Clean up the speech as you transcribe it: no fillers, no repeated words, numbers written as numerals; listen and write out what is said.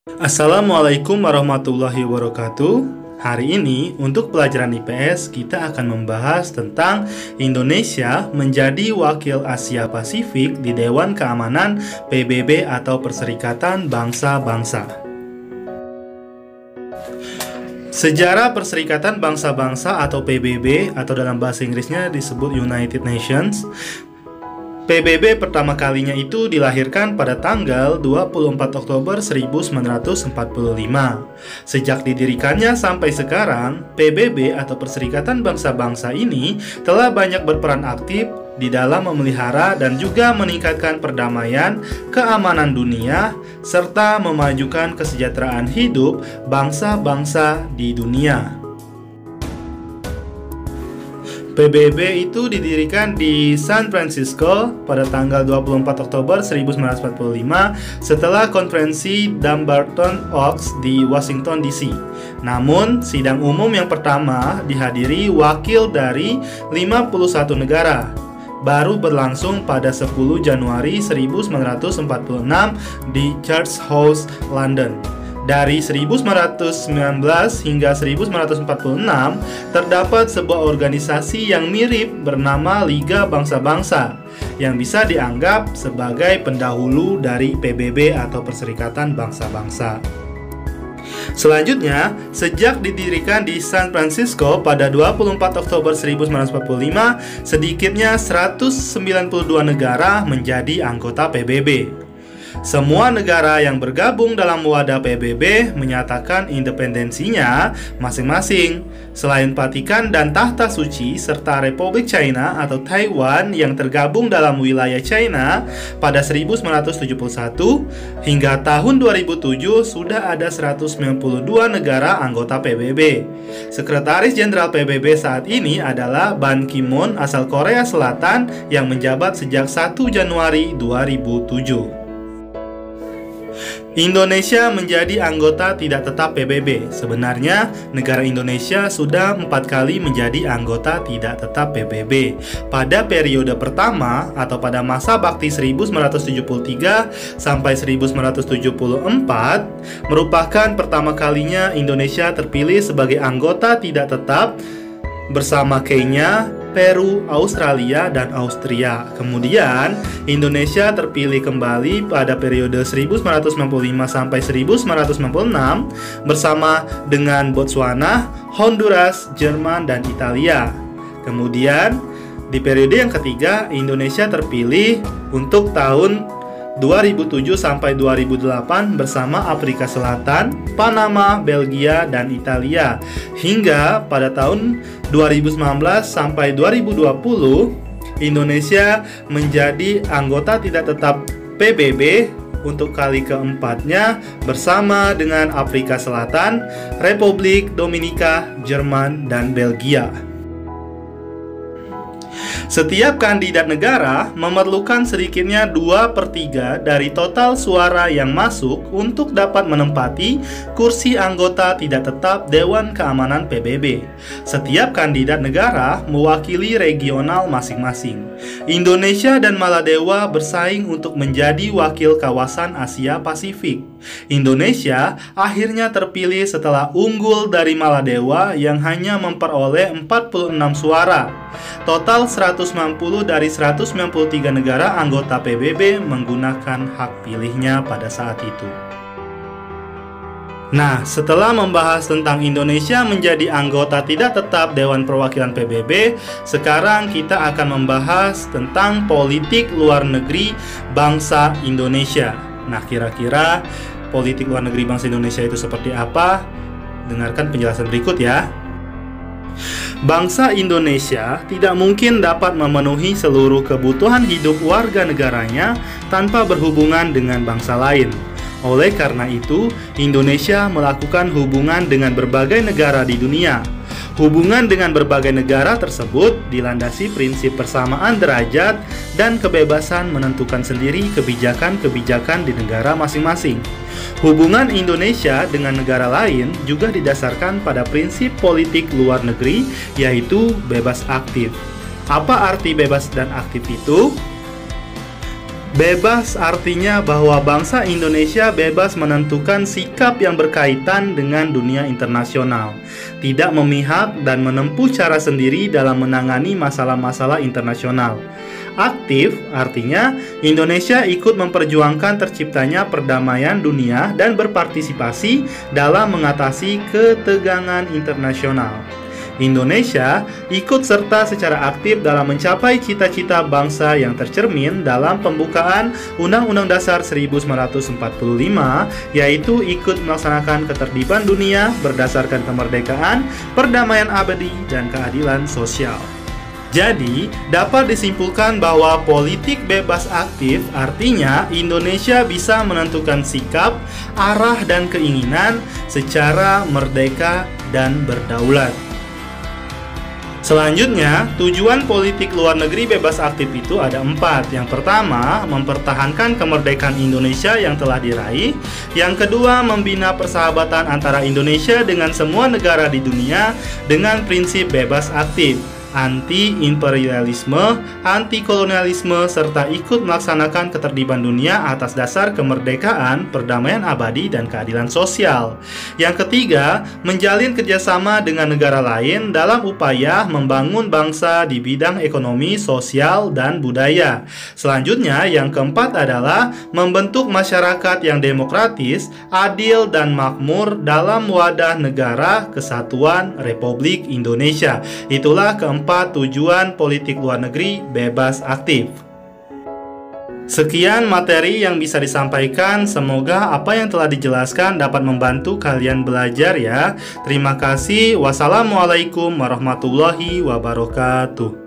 Assalamualaikum warahmatullahi wabarakatuh. Hari ini untuk pelajaran IPS kita akan membahas tentang Indonesia menjadi wakil Asia Pasifik di Dewan Keamanan PBB atau Perserikatan Bangsa-Bangsa. Sejarah Perserikatan Bangsa-Bangsa atau PBB atau dalam bahasa Inggrisnya disebut United Nations. PBB pertama kalinya itu dilahirkan pada tanggal 24 Oktober 1945. Sejak didirikannya sampai sekarang, PBB atau Perserikatan Bangsa-Bangsa ini telah banyak berperan aktif di dalam memelihara dan juga meningkatkan perdamaian, keamanan dunia, serta memajukan kesejahteraan hidup bangsa-bangsa di dunia. PBB itu didirikan di San Francisco pada tanggal 24 Oktober 1945 setelah konferensi Dumbarton Oaks di Washington DC. Namun, sidang umum yang pertama dihadiri wakil dari 51 negara. Baru berlangsung pada 10 Januari 1946 di Church House, London. Dari 1919 hingga 1946, terdapat sebuah organisasi yang mirip bernama Liga Bangsa-Bangsa, yang bisa dianggap sebagai pendahulu dari PBB atau Perserikatan Bangsa-Bangsa. Selanjutnya, sejak didirikan di San Francisco pada 24 Oktober 1945, sedikitnya 192 negara menjadi anggota PBB. Semua negara yang bergabung dalam wadah PBB menyatakan independensinya masing-masing. Selain Vatikan dan Tahta Suci serta Republik China atau Taiwan yang tergabung dalam wilayah China pada 1971 hingga tahun 2007 sudah ada 192 negara anggota PBB. Sekretaris Jenderal PBB saat ini adalah Ban Ki-moon asal Korea Selatan yang menjabat sejak 1 Januari 2007. Indonesia menjadi anggota tidak tetap PBB. Sebenarnya, negara Indonesia sudah 4 kali menjadi anggota tidak tetap PBB. Pada periode pertama atau pada masa bakti 1973 sampai 1974 merupakan pertama kalinya Indonesia terpilih sebagai anggota tidak tetap bersama Kenya, Peru, Australia, dan Austria. Kemudian, Indonesia terpilih kembali pada periode 1995 sampai 1996 bersama dengan Botswana, Honduras, Jerman, dan Italia. Kemudian, di periode yang ketiga, Indonesia terpilih untuk tahun 2007 sampai 2008 bersama Afrika Selatan, Panama, Belgia, dan Italia. Hingga pada tahun 2019 sampai 2020, Indonesia menjadi anggota tidak tetap PBB untuk kali keempatnya bersama dengan Afrika Selatan, Republik Dominika, Jerman, dan Belgia. Setiap kandidat negara memerlukan sedikitnya 2/3 dari total suara yang masuk untuk dapat menempati kursi anggota tidak tetap Dewan Keamanan PBB. Setiap kandidat negara mewakili regional masing-masing. Indonesia dan Maladewa bersaing untuk menjadi wakil kawasan Asia Pasifik. Indonesia akhirnya terpilih setelah unggul dari Maladewa yang hanya memperoleh 46 suara. Total 190 dari 193 negara anggota PBB menggunakan hak pilihnya pada saat itu. Nah, setelah membahas tentang Indonesia menjadi anggota tidak tetap Dewan Perwakilan PBB, sekarang kita akan membahas tentang politik luar negeri bangsa Indonesia. Nah, kira-kira politik luar negeri bangsa Indonesia itu seperti apa? Dengarkan penjelasan berikut ya. Bangsa Indonesia tidak mungkin dapat memenuhi seluruh kebutuhan hidup warga negaranya tanpa berhubungan dengan bangsa lain. Oleh karena itu, Indonesia melakukan hubungan dengan berbagai negara di dunia. Hubungan dengan berbagai negara tersebut dilandasi prinsip persamaan derajat dan kebebasan menentukan sendiri kebijakan-kebijakan di negara masing-masing. Hubungan Indonesia dengan negara lain juga didasarkan pada prinsip politik luar negeri, yaitu bebas aktif. Apa arti bebas dan aktif itu? Bebas artinya bahwa bangsa Indonesia bebas menentukan sikap yang berkaitan dengan dunia internasional, tidak memihak dan menempuh cara sendiri dalam menangani masalah-masalah internasional. Aktif artinya Indonesia ikut memperjuangkan terciptanya perdamaian dunia dan berpartisipasi dalam mengatasi ketegangan internasional. Indonesia ikut serta secara aktif dalam mencapai cita-cita bangsa yang tercermin dalam pembukaan Undang-Undang Dasar 1945, yaitu ikut melaksanakan ketertiban dunia berdasarkan kemerdekaan, perdamaian abadi, dan keadilan sosial. Jadi, dapat disimpulkan bahwa politik bebas aktif artinya Indonesia bisa menentukan sikap, arah, dan keinginan secara merdeka dan berdaulat. Selanjutnya, tujuan politik luar negeri bebas aktif itu ada 4. Yang pertama, mempertahankan kemerdekaan Indonesia yang telah diraih. Yang kedua, membina persahabatan antara Indonesia dengan semua negara di dunia dengan prinsip bebas aktif, anti-imperialisme, anti-kolonialisme, serta ikut melaksanakan ketertiban dunia atas dasar kemerdekaan, perdamaian abadi, dan keadilan sosial. Yang ketiga, menjalin kerjasama dengan negara lain dalam upaya membangun bangsa di bidang ekonomi, sosial, dan budaya. Selanjutnya, yang keempat adalah membentuk masyarakat yang demokratis, adil, dan makmur dalam wadah negara kesatuan Republik Indonesia. Itulah keempat tujuan politik luar negeri bebas aktif. Sekian materi yang bisa disampaikan. Semoga apa yang telah dijelaskan dapat membantu kalian belajar ya. Terima kasih. Wassalamualaikum warahmatullahi wabarakatuh.